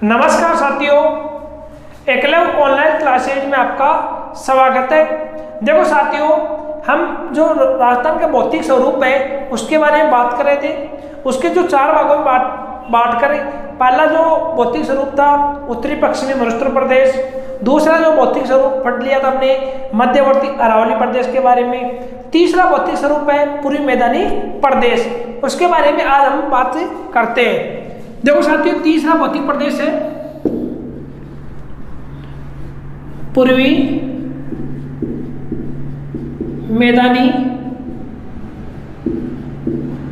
नमस्कार साथियों, Eklavya online classes में आपका स्वागत है। देखो साथियों, हम जो राजस्थान का भौतिक स्वरूप है उसके बारे में बात कर रहे थे। उसके जो चार भागों में बात करें। पहला जो भौतिक स्वरूप था उत्तरी पश्चिमी मरुस्थल प्रदेश, दूसरा जो भौतिक स्वरूप पढ़ लिया था हमने मध्यवर्ती अरावली प्रदेश के बारे में, तीसरा भौतिक स्वरूप है पूर्वी मैदानी प्रदेश, उसके बारे में आज हम बात करते हैं। देखो साथियों, तीसरा भौतिक प्रदेश है पूर्वी मैदानी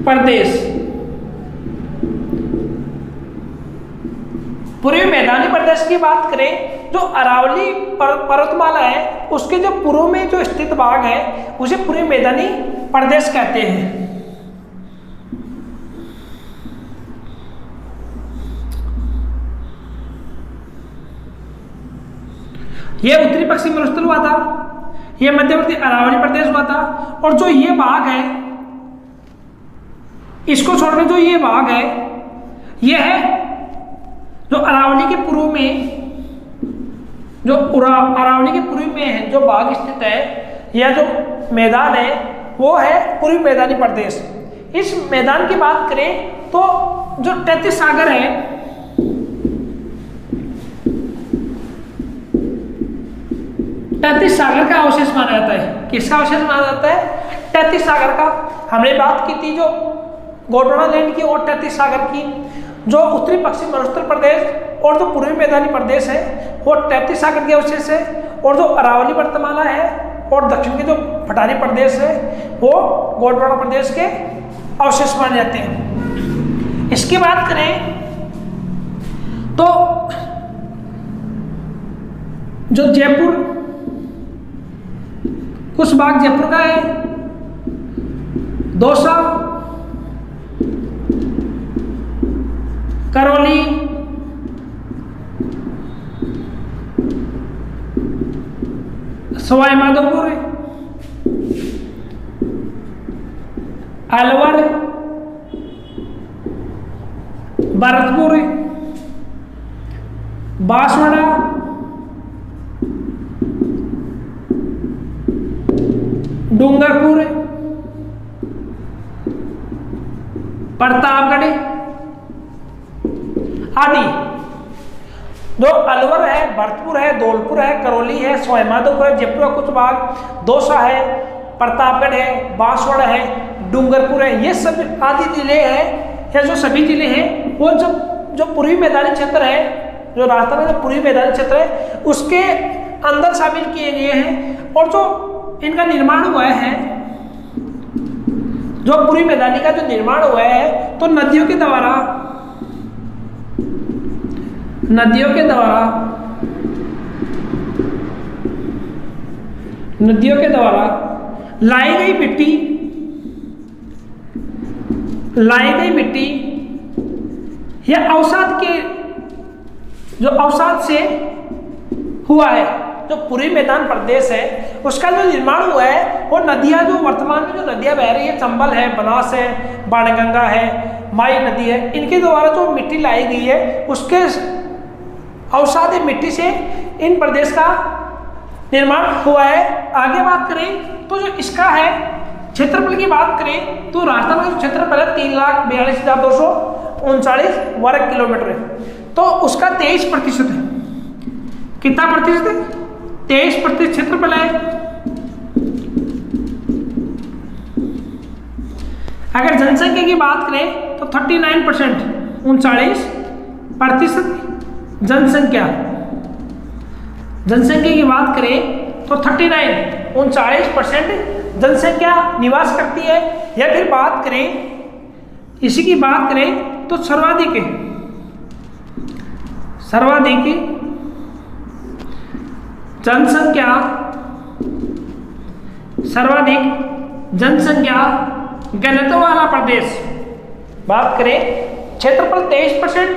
प्रदेश। पूर्वी मैदानी प्रदेश की बात करें, जो अरावली पर्वतमाला है उसके जो पूर्व में जो स्थित भाग है उसे पूर्वी मैदानी प्रदेश कहते हैं। यह उत्तरी पश्चिमी मरुस्थल हुआ था, यह मध्यवर्ती अरावली प्रदेश हुआ था, और जो ये भाग है इसको छोड़कर जो ये भाग है यह है जो अरावली के पूर्व में, जो अरावली के पूर्व में है जो भाग स्थित है, यह जो मैदान है वो है पूर्वी मैदानी प्रदेश। इस मैदान की बात करें तो जो 33 सागर है, तैतीस सागर का अवशेष माना जाता है। किसका अवशेष माना जाता है? 33 सागर का। हमने बात की थी जो गोंडवाना लैंड की और 33 सागर की। जो उत्तरी पश्चिम मरुस्थल प्रदेश और जो पूर्वी मैदानी प्रदेश है वो 33 सागर के अवशेष है, और जो अरावली पर्वतमाला है और दक्षिण के जो पठारी प्रदेश है वो गोंडवाना प्रदेश के अवशेष माने जाते हैं। इसकी बात करें तो जो जयपुर, कुछ भाग जयपुर का है, दौसा, करौली, सवाई माधोपुर, अलवर, भरतपुर, बांसवाड़ा, डूंगरपुर, प्रतापगढ़ आदि। जो अलवर है, भरतपुर है, धौलपुर है, करौली है, सवाई माधोपुर है, जयपुर का कुछ भाग, दौसा है, प्रतापगढ़ है, बांसवाड़ा है, डूंगरपुर है, ये सब आदि जिले हैं, या जो सभी जिले हैं वो जो पूर्वी मैदानी क्षेत्र है, जो राजस्थान का पूर्वी मैदानी क्षेत्र है उसके अंदर शामिल किए गए हैं। और जो इनका निर्माण हुआ है, जो पूर्वी मैदानी का जो निर्माण हुआ है तो नदियों के द्वारा लाई गई मिट्टी या अवसाद से हुआ है। जो पूर्वी मैदान प्रदेश है उसका जो निर्माण हुआ है वो नदियां, जो वर्तमान में जो नदियां बह रही है, चंबल है, बनास है, बाणगंगा है, माई नदी है, इनके द्वारा जो मिट्टी लाई गई है उसके अवसाद मिट्टी से इन प्रदेश का निर्माण हुआ है। आगे बात करें तो जो इसका है क्षेत्रफल की बात करें तो राजस्थान का जो क्षेत्रफल है 3,42,239 वर्ग किलोमीटर है, तो उसका 23% है। कितना प्रतिशत है? 23% क्षेत्रफल है। अगर जनसंख्या की बात करें तो 39%, 39% जनसंख्या की बात करें तो 39% जनसंख्या निवास करती है। या फिर बात करें, इसी की बात करें तो सर्वाधिक जनसंख्या घनत्व वाला प्रदेश। बात करें क्षेत्रफल 23%,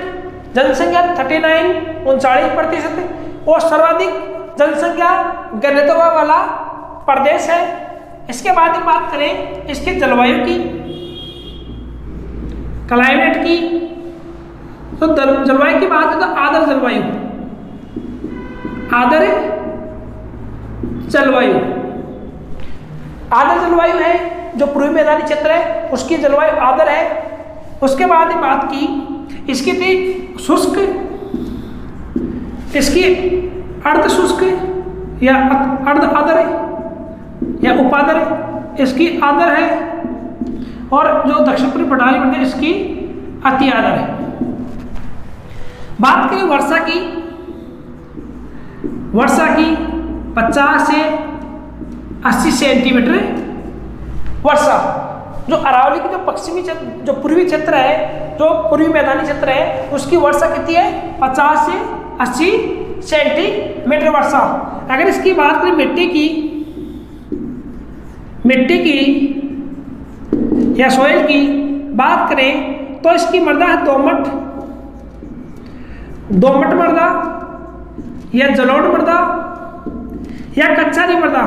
जनसंख्या 39-39% और सर्वाधिक जनसंख्या घनत्व वाला प्रदेश है। इसके बाद हम बात करें इसके जलवायु की, क्लाइमेट की, तो जलवायु की बात है तो आर्द्र जलवायु, आर्द्र जलवायु, आर्द्र जलवायु है जो पूर्वी मैदानी क्षेत्र है उसकी जलवायु आर्द्र है। उसके बाद बात की इसकी थी शुष्क, इसकी अर्ध शुष्क या अर्ध आर्द्र या उपाद्र, इसकी आर्द्र है, और जो दक्षिण पूर्वी पठारी प्रदेश इसकी अति आर्द्र है। बात करें वर्षा की, वर्षा की 50 से 80 सेंटीमीटर वर्षा। जो अरावली की जो पश्चिमी क्षेत्र, जो पूर्वी क्षेत्र है, जो पूर्वी मैदानी क्षेत्र है, उसकी वर्षा कितनी है 50 से 80 सेंटीमीटर वर्षा। अगर इसकी बात करें मिट्टी की या सोइल की बात करें तो इसकी मृदा है दोमट मृदा या जलोढ़ मृदा या कच्चारी मृदा।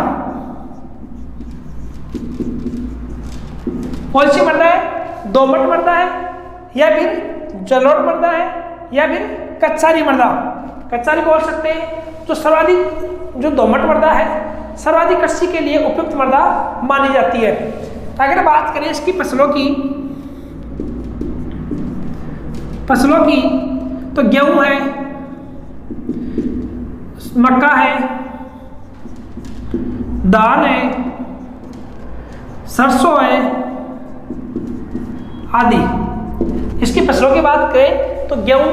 कौन सी मृदा है? दोमट मृदा है या फिर जलोढ़ मृदा है या फिर कच्चारी मृदा। कच्चारी बोल सकते हैं। जो सर्वाधिक जो दोमट मृदा है सर्वाधिक कृषि के लिए उपयुक्त मृदा मानी जाती है। अगर बात करें इसकी फसलों की तो गेहूं है, मक्का है, दाल है, सरसों है आदि। इसकी फसलों की बात करें तो गेहूं,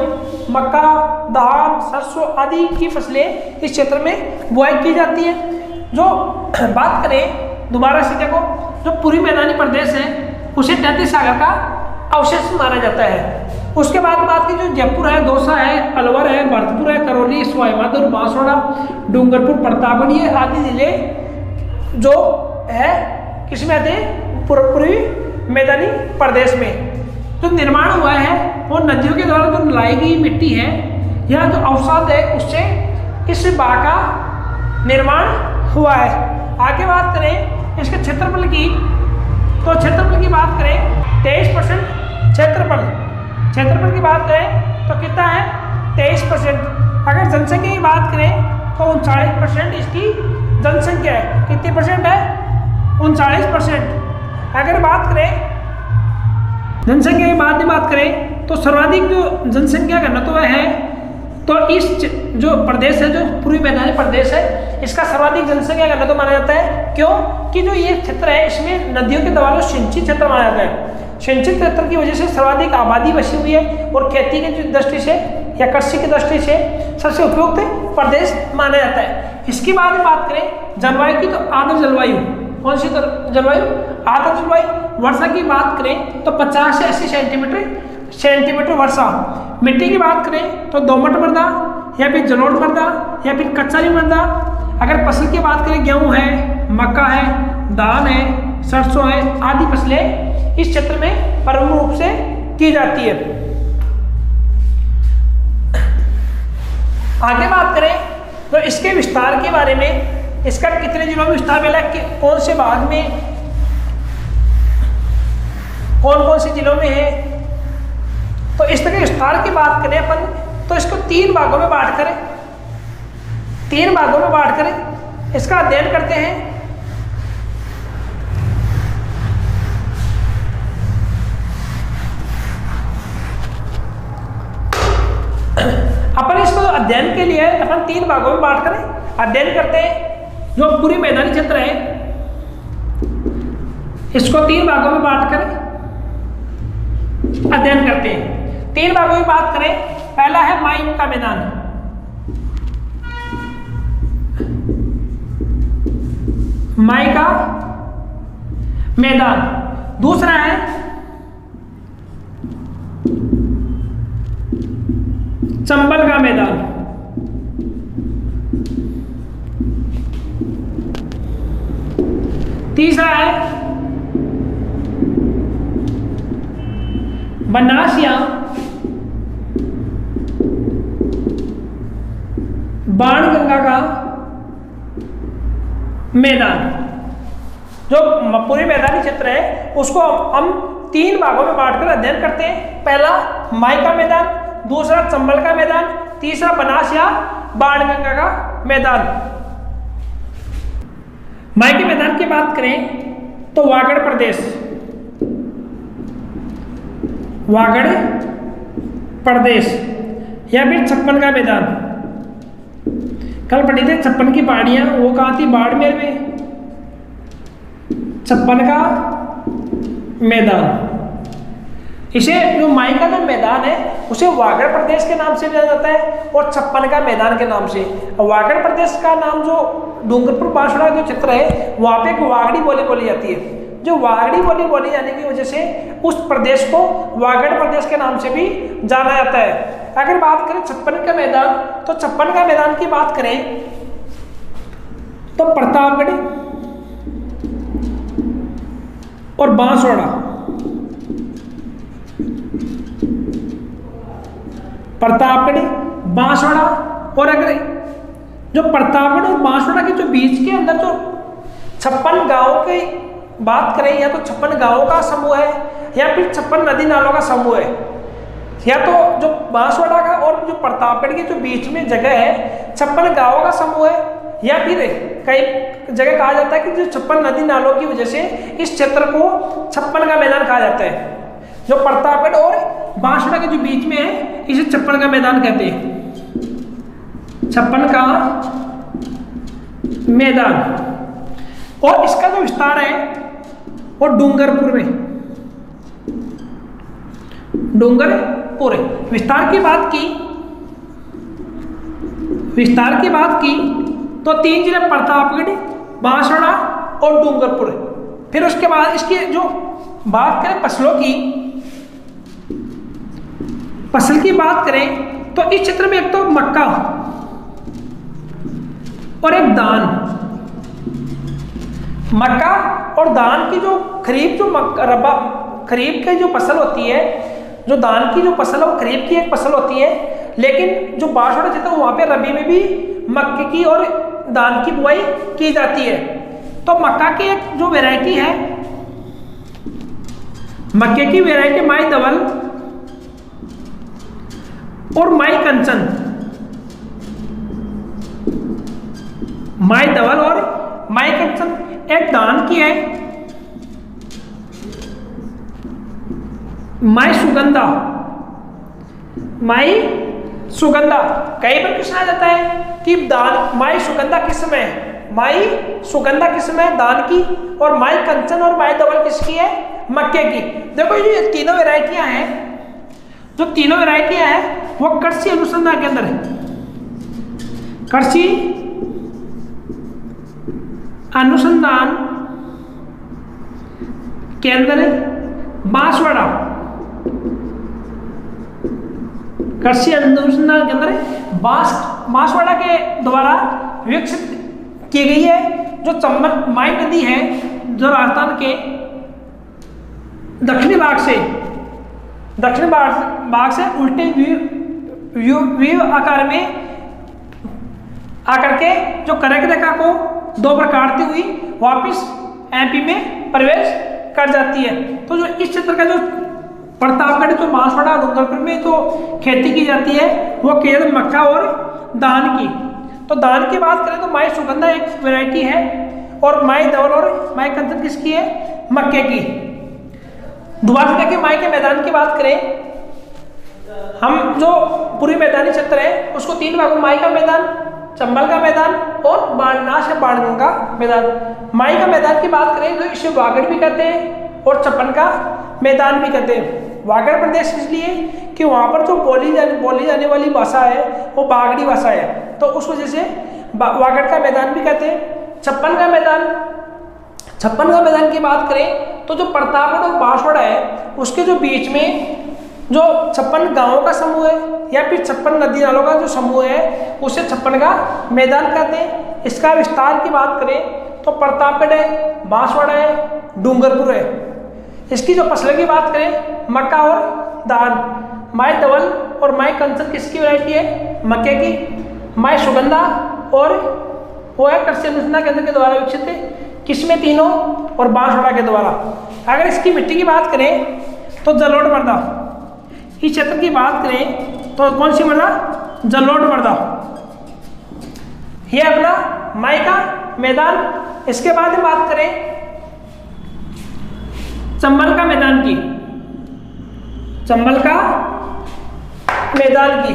मक्का, दाल, सरसों आदि की फसलें इस क्षेत्र में बुआई की जाती है। जो बात करें दोबारा से देखो, जो पूर्वी मैदानी प्रदेश है उसे तैतीस सागर का अवशेष माना जाता है। उसके बाद बात की जो जयपुर है, दौसा है, अलवर है, भरतपुर है, करौली, सवाईमाधोपुर, बांसवाड़ा, डूंगरपुर, प्रतापगढ़ ये आदि जिले जो है किसमें आते हैं? पूर्वी मैदानी प्रदेश में। जो निर्माण हुआ है वो नदियों के द्वारा जो लाई गई मिट्टी है या जो अवसाद है उससे इस बाग का निर्माण हुआ है। आगे बात करें इसके क्षेत्रफल की तो क्षेत्रफल की बात करें 23% क्षेत्रफल की बात करें तो कितना है 23%। अगर जनसंख्या की बात करें तो 39% इसकी जनसंख्या है। कितनी परसेंट है? 39%। अगर बात करें जनसंख्या की बात करें तो सर्वाधिक जो जनसंख्या घनत्व है तो इस जो प्रदेश है जो पूर्वी मैदानी प्रदेश है इसका सर्वाधिक जनसंख्या घनत्व माना जाता है। क्यों? कि जो ये क्षेत्र है इसमें नदियों के द्वारा सिंचित क्षेत्र माना जाता है। सिंचित क्षेत्र की वजह से सर्वाधिक आबादी बसी हुई है और खेती की दृष्टि से या कृषि की दृष्टि से सबसे उपयुक्त प्रदेश माना जाता है। इसके बाद में बात करें जलवायु की तो आर्द्र जलवायु। कौन सी जलवायु? आर्द्र जलवायु। वर्षा की बात करें तो 50 से 80 सेंटीमीटर वर्षा। मिट्टी की बात करें तो दोमट मृदा या फिर जलोढ़ मृदा या फिर कच्चारी मृदा। अगर फसल की बात करें गेहूं है, मक्का है, दाल है, सरसों है आदि फसलें इस क्षेत्र में प्रमुख रूप से की जाती है। आगे बात करें तो इसके विस्तार के बारे में, इसका कितने जिलों में विस्तार मिला, कौन से भाग में, कौन से जिलों में है। तो इस तरह के विस्तार की बात करें अपन तो इसको 3 भागों में बांट करें इसका अध्ययन करते हैं। अपन इसको अध्ययन के लिए अपन 3 भागों में बांट करें अध्ययन करते हैं। जो पूरी मैदानी क्षेत्र है इसको 3 भागों में बांट कर अध्ययन करते हैं। 3 भागों में बात करें, पहला है माई का मैदान, माई का मैदान। दूसरा है चंबल का मैदान। तीसरा है बनास या बाणगंगा का मैदान। जो पूरे मैदानी क्षेत्र है उसको हम 3 भागों में बांटकर अध्ययन करते हैं। पहला माई का मैदान, दूसरा चंबल का मैदान, तीसरा बनास या बाणगंगा का मैदान। माई के मैदान की बात करें तो वागड़ प्रदेश, वागड़ प्रदेश या फिर छप्पन का मैदान। कल पढ़ी थे छप्पन की पहाड़ियां, वो कहाँ थी? बाड़मेर में। छप्पन का मैदान, इसे जो माई का जो मैदान है उसे वागड़ प्रदेश के नाम से जाना जाता है और छप्पन का मैदान के नाम से। वागड़ प्रदेश का नाम जो डूंगरपुर बांसवाड़ा जो क्षेत्र है वहाँ पे एक वागड़ी बोली बोली जाती है। जो वागड़ी बोली बोली जाने की वजह से उस प्रदेश को वागड़ प्रदेश के नाम से भी जाना जाता है। अगर बात करें छप्पन का मैदान, तो छप्पन का मैदान की बात करें तो प्रतापगढ़ और बांसवाड़ा, प्रतापगढ़ बांसवाड़ा, और अगर जो प्रतापगढ़ और बांसवाड़ा के जो बीच के अंदर जो 56 गांवों की बात करें, या तो 56 गांवों का समूह है या फिर 56 नदी नालों का समूह है, या तो जो बांसवाड़ा का और जो प्रतापगढ़ के जो बीच में जगह है 56 गांवों का समूह है, या फिर कई जगह कहा जाता है कि जो 56 नदी नालों की वजह से इस क्षेत्र को 56 का मैदान कहा जाता है। जो प्रतापगढ़ और बांसवाड़ा के जो बीच में है इसे 56 का मैदान कहते हैं। 56 का मैदान, और इसका जो विस्तार है वो डूंगरपुर में, डूंगरपुर। विस्तार की बात की तो 3 जिले प्रतापगढ़, बांसवाड़ा और डूंगरपुर। फिर उसके बाद इसकी जो बात करें फसल की बात करें तो इस क्षेत्र में एक तो मक्का और एक धान। मक्का और धान की जो खरीफ खरीफ की जो फसल होती है, जो धान की जो फसल है वो खरीफ की एक फसल होती है, लेकिन जो बांसवाड़ा क्षेत्र वहां पे रबी में भी मक्के की और धान की बुआई की जाती है। तो मक्का की एक जो वैरायटी है, मक्के की वैरायटी माई धवल और माई कंचन, माई धवल और माई कंचन एक धान की है। माई सुगंधा कई बार क्वेश्चन आ जाता है कि माई सुगंधा किस में है? माई सुगंधा किस में है? धान की। और माई कंचन और माई धवल किसकी है? मक्के की। देखो ये तीनों वैरायटियां हैं, जो तीनों वैरायटियां हैं वो कृषि अनुसंधान केंद्र है, कृषि अनुसंधान केंद्र बांसवाड़ा, कृषि अनुसंधान केंद्र बांसवाड़ा के द्वारा विकसित की गई है। जो चंबल माई नदी है जो राजस्थान के दक्षिणी भाग से उल्टे व्यू आकार में आकर के जो कर्क रेखा को 2 बार काटती हुई वापिस एमपी में प्रवेश कर जाती है। तो जो इस क्षेत्र का जो प्रतापगढ़ जो बांसवाड़ा डूंगरपुर में जो खेती की जाती है वो केवल मक्का और धान की। तो धान की बात करें तो माई सुगंधा एक वैरायटी है और माई धवल और माई कंचन किसकी है? मक्के की। दोबारा से देखिए माई के मैदान की बात करें, हम जो पूरी मैदानी क्षेत्र है उसको 3 भागों, माई का मैदान, चंबल का मैदान और बाणनास या बाणगंगा मैदान। माई का मैदान की बात करें तो इसे वागड़ भी कहते हैं और छप्पन का मैदान भी कहते हैं। वागड़ प्रदेश इसलिए कि वहाँ पर जो बोली जाने वाली भाषा है वो बागड़ी भाषा है, तो उस वजह से वागड़ का मैदान भी कहते हैं। छप्पन का मैदान की बात करें तो जो प्रतापगढ़ और बांसवाड़ा है उसके जो बीच में जो 56 गांवों का समूह है या फिर 56 नदी नालों का जो समूह है उसे 56 का मैदान कहते हैं। इसका विस्तार की बात करें तो प्रतापगढ़ है, बांसवाड़ा है, डूंगरपुर है। इसकी जो फसलों की बात करें मक्का और धान। माई धवल और माई कंचन किसकी वैरायटी है? मक्के की। माई सुगंधा और वो है कृषि अनुसंधान केंद्र के द्वारा विकसित है, किसमें? तीनों, और बांसवाड़ा के द्वारा। अगर इसकी मिट्टी की बात करें तो जलोढ़ मृदा। इस क्षेत्र की बात करें तो कौन सी मृदा? जलोढ़ मृदा, ये अपना माई का मैदान। इसके बाद हम बात करें चंबल का मैदान की, चंबल का मैदान की,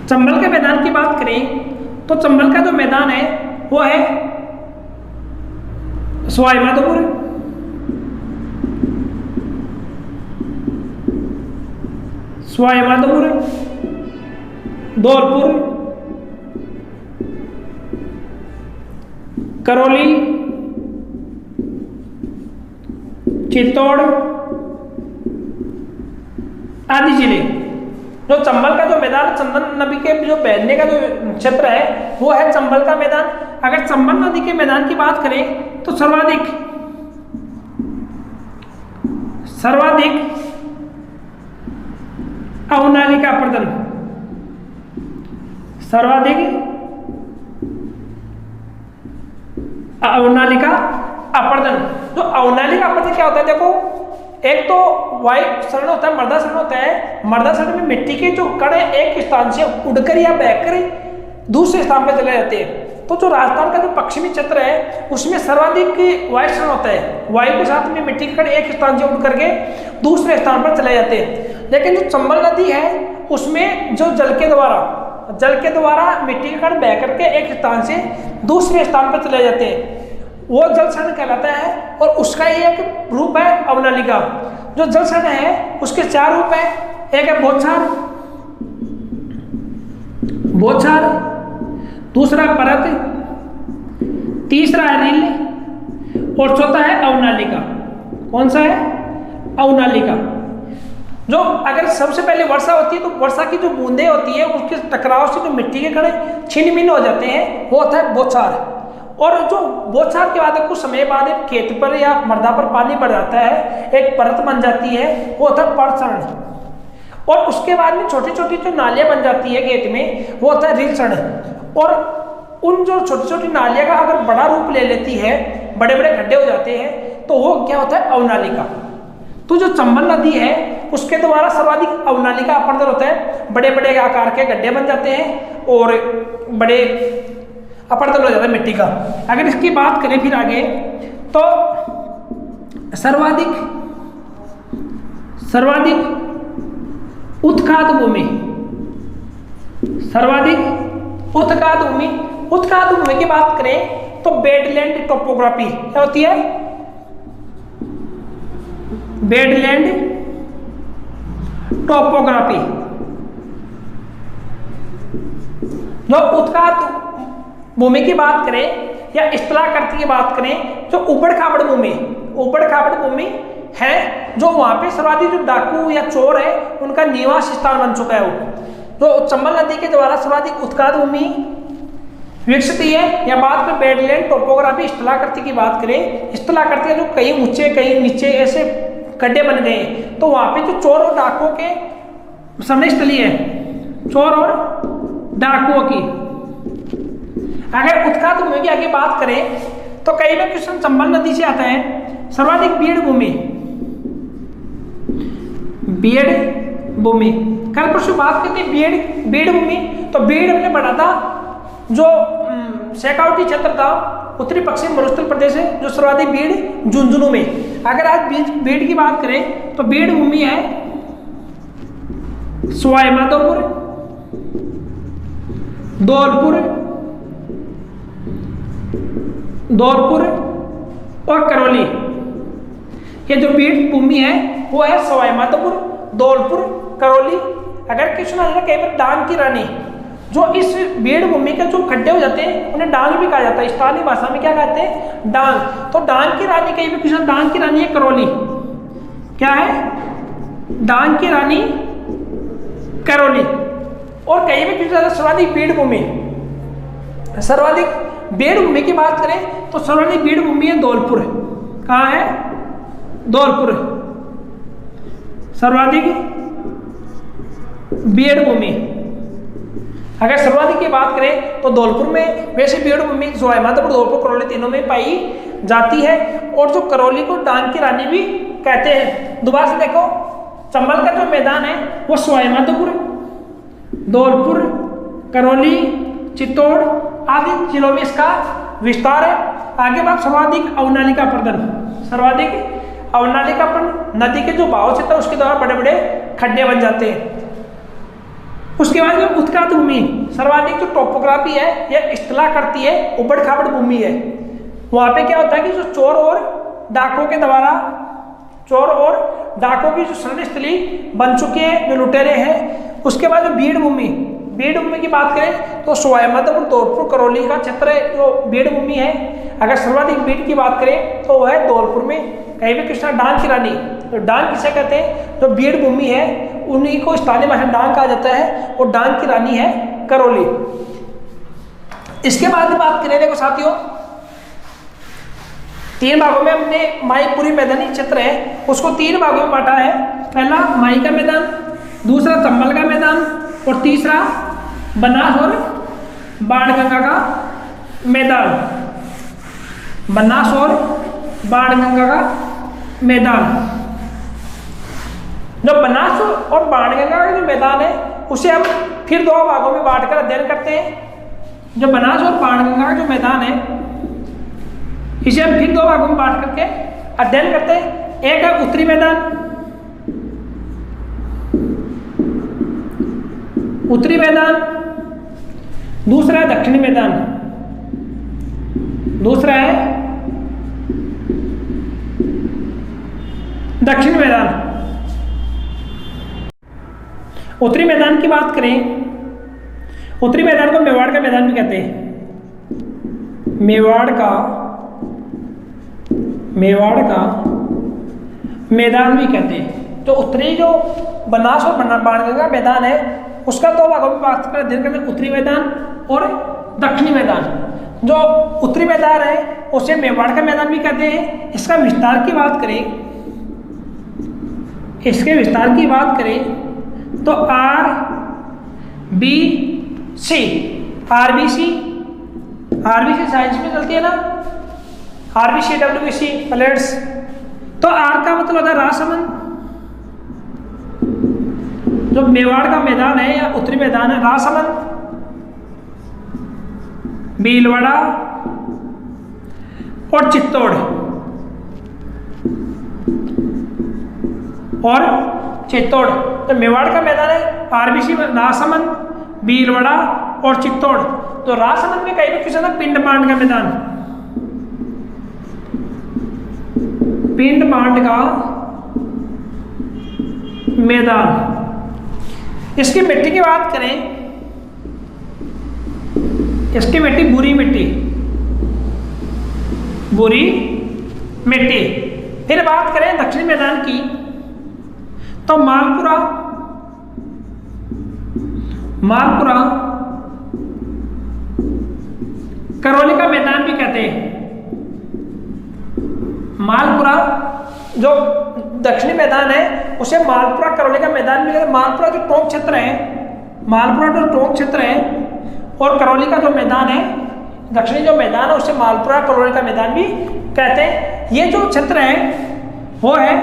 चंबल के मैदान की बात करें तो चंबल का जो मैदान है वो है सवाई माधोपुर, सवाई माधोपुर, धौलपुर, करौली, चित्तौड़ आदि जिले। जो चंबल का जो मैदान चंदन नदी के जो बहने का जो क्षेत्र है वो है चंबल का मैदान। अगर चंबल नदी के मैदान की बात करें तो सर्वाधिक अवनालिका अपर्दन, सर्वाधिक अवनालिका अपर्दन। जो अवनालिका अपर्दन क्या होता है, देखो एक तो वायु शरण होता है, मृदा शरण होता है। मृदा शरण में मिट्टी के जो कण है एक स्थान से उड़कर या बहकर दूसरे स्थान पर चले जाते हैं। तो जो राजस्थान का जो पश्चिमी क्षेत्र है उसमें सर्वाधिक वायु शरण होता है, वायु के साथ में मिट्टी के कण एक स्थान से उड़ करके दूसरे स्थान पर चले जाते हैं। लेकिन जो चंबल नदी है उसमें जो जल के द्वारा मिट्टी के कण बह करके एक स्थान से दूसरे स्थान पर चले जाते हैं, वो जल शरण कहलाता है। और उसका ही एक रूप है अवनालिका। जो जल शरण है उसके 4 रूप है, एक है बौछार, दूसरा परत, तीसरा है रील और चौथा है अवनालिका। कौन सा है? अवनालिका। जो अगर सबसे पहले वर्षा होती है तो वर्षा की जो बूंदें होती है उसके टकराव से जो मिट्टी के कण छिन्न भिन्न हो जाते हैं वो होता है बौछार। और जो बौछार के बाद कुछ समय बाद एक खेत पर या मृदा पर पानी बढ़ जाता है, एक परत बन जाती है, वो होता है परसरण। और उसके बाद में छोटी छोटी जो नालियां बन जाती है खेत में वो होता है रीलसरण। और उन जो छोटी छोटी नालियां का अगर बड़ा रूप ले लेती है, बड़े बड़े गड्ढे हो जाते हैं, तो वो क्या होता है? अवनालिका। तो जो चंबल नदी है उसके द्वारा सर्वाधिक अवनालिका अपर्दन होता है, बड़े बड़े आकार के गड्ढे बन जाते हैं और बड़े अपर्दन हो जाता है मिट्टी का। अगर इसकी बात करें फिर आगे तो सर्वाधिक उत्खात भूमि, उत्खात भूमि की बात करें तो बेडलैंड टोपोग्राफी क्या होती है? Badland topography. जो उत्खात भूमि की बात करें या स्थलाकृति की बात करें, जो उबड़ खाबड़ भूमि है, जो वहां पे सर्वाधिक जो डाकू या चोर है उनका निवास स्थान बन चुका है वो। जो चंबल नदी के द्वारा सर्वाधिक उत्खात भूमि विकसित है। या बात में बेडलैंड टोपोग्राफी स्थलाकृति की बात करें, स्थलाकृति जो कहीं ऊंचे कहीं नीचे ऐसे गड्ढे बन गए, तो वहां पे जो चोर और डाकुओं के समय स्थली है, चोर और डाकुओं की। अगर उत्खात भूमि की आगे बात करें तो कई बार क्वेश्चन चंबल नदी से आता है। सर्वाधिक बीड़ भूमि, कल परसों बात करते हैं बीड़ भूमि, तो बीड़ हमने पढ़ा था जो शेखावटी क्षेत्र था, उत्तरी पश्चिम मरुस्थल प्रदेश है, जो सर्वाधिक बीड़ झुंझुनू में। अगर आज बीड़ की बात करें तो बीड़ भूमि है सवाई माधोपुर, धौलपुर और करौली। ये जो बीड़ भूमि है वो है सवाई माधोपुर, धौलपुर, करौली। अगर क्वेश्चन आ जाए कई बार डांग की रानी, जो इस बीड़ भूमि के जो खड्डे हो जाते हैं उन्हें डांग भी कहा जाता है, स्थानीय भाषा में क्या कहते हैं? डांग। तो डांग की रानी, कई बार क्वेश्चन डांग की रानी है करौली, क्या है? डांग की रानी करौली। और कई बार क्वेश्चन सर्वाधिक बीड़ भूमि, सर्वाधिक बीड़ भूमि की बात करें तो सर्वाधिक बीड़ भूमि है धौलपुर। कहाँ है? धौलपुर सर्वाधिक बीड़ भूमि। अगर सर्वाधिक की बात करें तो धौलपुर में वैसे बीड़ भूमि सवाई माधोपुर, धौलपुर, करौली तीनों में पाई जाती है। और जो करौली को डांग की रानी भी कहते हैं। दोबारा से देखो, चंबल का जो मैदान है वो सवाई माधोपुर, धौलपुर, करौली, चित्तौड़ आदि जिलों में इसका विस्तार है। आगे बात सर्वाधिक अवनालिकापर्दन, सर्वाधिक अवनालिकापन नदी के जो बहाव क्षेत्र है उसके द्वारा बड़े बड़े खड्डे बन जाते हैं। उसके बाद जो उत्कात भूमि, सर्वाधिक जो टोपोग्राफी है यह स्थला करती है, उबड़ खाबड़ भूमि है। वहाँ पे क्या होता है कि जो चोर और डाकों के द्वारा, चोर और डाकों की जो शरण स्थली बन चुके हैं, जो लुटेरे हैं। उसके बाद जो बीड़ भूमि, बीड़ भूमि की बात करें तो सवाईमाधोपुर, धौलपुर, करौली का क्षेत्र जो बीड़ भूमि है, अगर सर्वाधिक बीड़ की बात करें तो वह है धौलपुर में। कहीं भी कृष्णा डांग की रानी, तो डांग किसे कहते हैं, जो बीड़ भूमि है उन्हीं को स्थानीय भाषा में डांग कहा जाता है, और डांग की रानी है करौली। इसके बाद बात करें, देखो साथियों, 3 भागों में हमने माईपुरी मैदानी क्षेत्र है उसको 3 भागों में बांटा है। पहला माई का मैदान, दूसरा चंबल का मैदान, और तीसरा बनास और बाणगंगा का मैदान। बनास और बाणगंगा का मैदान। जो बनास और बाणगंगा का जो मैदान है उसे हम फिर 2 भागों में बांटकर अध्ययन करते हैं। जो बनास और बाणगंगा का जो मैदान है इसे हम फिर 2 भागों में बांट करके अध्ययन करते हैं। एक है उत्तरी मैदान, उत्तरी मैदान, दूसरा है दक्षिणी मैदान, दूसरा है दक्षिण मैदान। उत्तरी मैदान की बात करें, उत्तरी मैदान को मेवाड़ का मैदान भी कहते हैं। मेवाड़ का मैदान भी कहते हैं। तो उत्तरी जो बनास और बाणगंगा मैदान है उसका 2 भागों में बात कर अध्ययन करते हैं, उत्तरी मैदान और दक्षिणी मैदान। जो उत्तरी मैदान है उसे मेवाड़ का मैदान भी कहते हैं। इसका विस्तार की बात करें, इसके विस्तार की बात करें तो आरबीसी साइंस में चलती है ना, आरबीसी डब्ल्यूबीसी प्लेट्स। तो आर का मतलब होता है राजसमंद। जो मेवाड़ का मैदान है या उत्तरी मैदान है, राजसमंद, भीलवाड़ा और चित्तौड़ तो मेवाड़ का मैदान है आरबीसी, राजसमंद, भीलवाड़ा और चित्तौड़। तो राजसमंद में कहीं भी किसी ना पिंडमांड का मैदान, पिंडमांड का मैदान। इसकी मिट्टी की बात करें, इसकी मिट्टी बुरी मिट्टी, बुरी मिट्टी। फिर बात करें दक्षिणी मैदान की तो मालपुरा, करौली का मैदान भी कहते हैं। मालपुरा जो दक्षिणी मैदान है उसे मालपुरा करौली का मैदान भी कहते हैं। मालपुरा जो टोंक क्षेत्र है, मालपुरा जो टोंक क्षेत्र है, और करौली का जो मैदान है, दक्षिणी जो मैदान है उसे मालपुरा करौली का मैदान भी कहते हैं। ये जो क्षेत्र है वो है,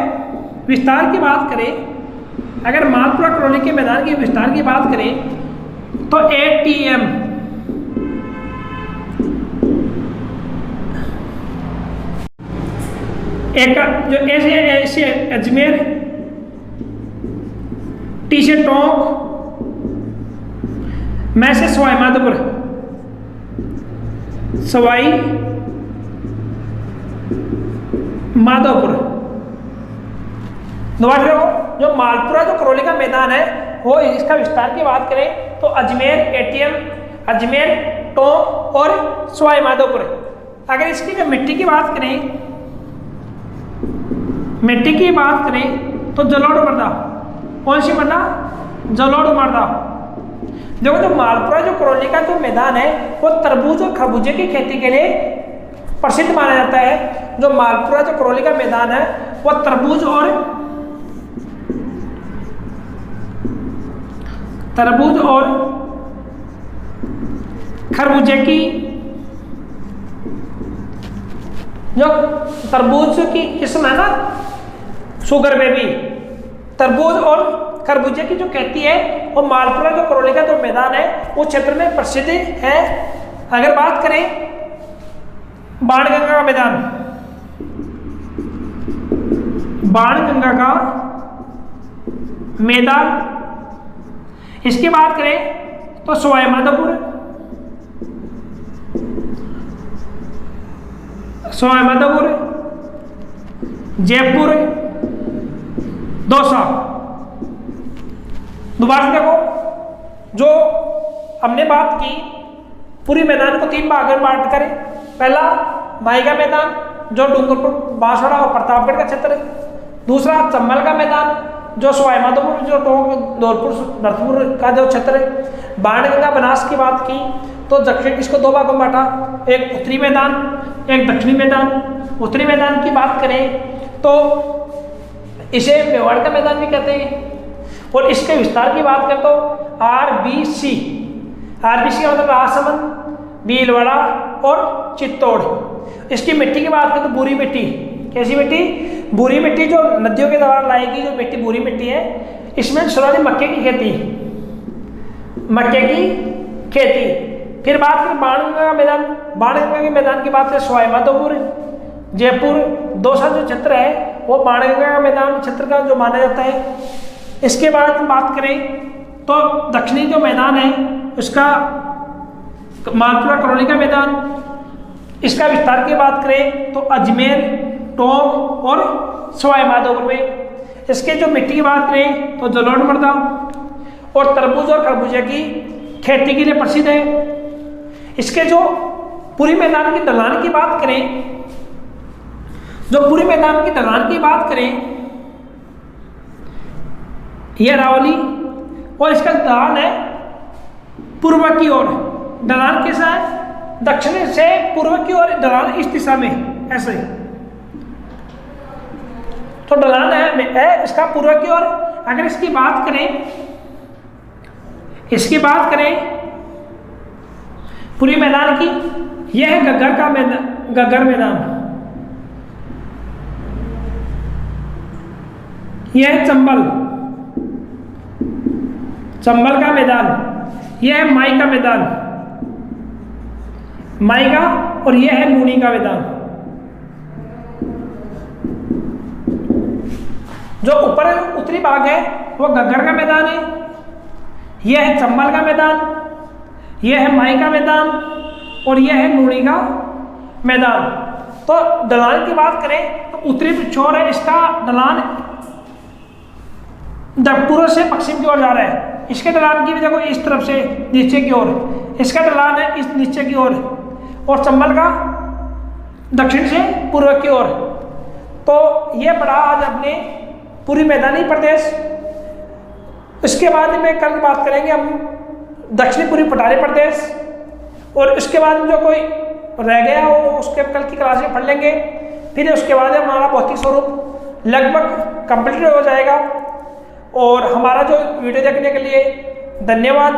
विस्तार की बात करें, अगर मालपुरा करौली के मैदान के विस्तार की बात करें तो ATM, एक जो ऐसे अजमेर, टी से टोंक, मैं से सवाई माधोपुर, सवाई माधोपुर। दोबारा जो मालपुरा जो करौली का मैदान है वो, इसका विस्तार की बात करें तो अजमेर, ATM, अजमेर, टोंक और सवाई माधोपुर। अगर इसकी जो मिट्टी की बात करें, मिट्टी की बात करें तो जलोढ़ मृदा। कौन सी मृदा? जलोढ़ मृदा। देखो जो मालपुरा जो करौली का जो मैदान है वो तरबूज और खरबूजे की खेती के लिए प्रसिद्ध माना जाता है। जो मालपुरा जो करौली का मैदान है वो तरबूज और खरबूजे की, जो तरबूज की किस्म है ना, शुगर बेबी, तरबूज और खरबूजे की जो खेती है वो मालपुरा जो करौली का जो मैदान है उस क्षेत्र में प्रसिद्ध है। अगर बात करें बाणगंगा का मैदान, बाणगंगा का मैदान, इसकी बात करें तो सवाई माधोपुर, सवाई माधोपुर, जयपुर, दौसा। दोबारा देखो, जो हमने बात की पूरी मैदान को 3 भाग में बांट करें। पहला माई का मैदान जो डूंगरपुर, बांसवाड़ा और प्रतापगढ़ का क्षेत्र है। दूसरा चंबल का मैदान जो सवाई माधोपुर, जो टोंक, धौलपुर, नरसिंहपुर का जो क्षेत्र है। बाणगंगा बनास की बात की तो दक्षिण, इसको 2 भागों में बांटा, एक उत्तरी मैदान, एक दक्षिणी मैदान। उत्तरी मैदान की बात करें तो इसे मेवाड़ का मैदान भी कहते हैं। और इसके विस्तार की बात करें तो RBC का मतलब राजसमंद, भीलवाड़ा और चित्तौड़। इसकी मिट्टी की बात करें तो बुरी मिट्टी। कैसी मिट्टी? बुरी मिट्टी, जो नदियों के द्वारा लाएगी जो मिट्टी बुरी मिट्टी है। इसमें सर्वाधिक मक्के की खेती, मक्के की खेती। फिर बात करें बाणगंगा का मैदान, बाणगंगा के मैदान की बात करें सवाई माधोपुर, जयपुर, दौसा जो क्षेत्र है वो बाणगंगा का मैदान क्षेत्र का जो माना जाता है। इसके बाद बात करें तो दक्षिणी जो मैदान है उसका मालपुरा करौली का मैदान। इसका विस्तार की बात करें तो अजमेर, टोंक और सवाई माधोपुर में। इसके जो मिट्टी की बात करें तो जलोढ़ मृदा और तरबूज और खरबूजे की खेती के लिए प्रसिद्ध है। इसके जो पूरी मैदान की ढलान की बात करें, जो पूरी मैदान की ढलान की बात करें, यह रावली और इसका ढलान है पूर्व की ओर। ढलान कैसा है? दक्षिण से पूर्व की ओर ढलान, इस दिशा में ऐसे। तो ढलान है इसका पूर्व की ओर। अगर इसकी बात करें, इसकी बात करें पूरी मैदान की, यह है गग्गर का मैदान, गग्गर मैदान। यह है चंबल, चंबल का मैदान। यह है माई का मैदान, माई का, और यह है लूनी का मैदान। जो ऊपर उत्तरी भाग है वो गग्गर का मैदान है। यह है चंबल का मैदान, यह है माई का मैदान और यह है लूनी का मैदान। तो ढलान की बात करें तो उत्तरी छोर है इसका ढलान पूर्व से पश्चिम की ओर जा रहा है। इसके ढलान की भी देखो इस तरफ से नीचे की ओर, इसका ढलान है इस नीचे की ओर, और चंबल का दक्षिण से पूर्व की ओर। तो यह पड़ा आज अपने पूरी मैदानी प्रदेश। इसके बाद में कल बात करेंगे हम दक्षिणी पूर्वी पठारी प्रदेश, और उसके बाद जो कोई रह गया वो उसके कल की क्लास में पढ़ लेंगे। फिर उसके बाद हमारा भौतिक स्वरूप लगभग कंप्लीट हो जाएगा। और हमारा जो वीडियो देखने के लिए धन्यवाद।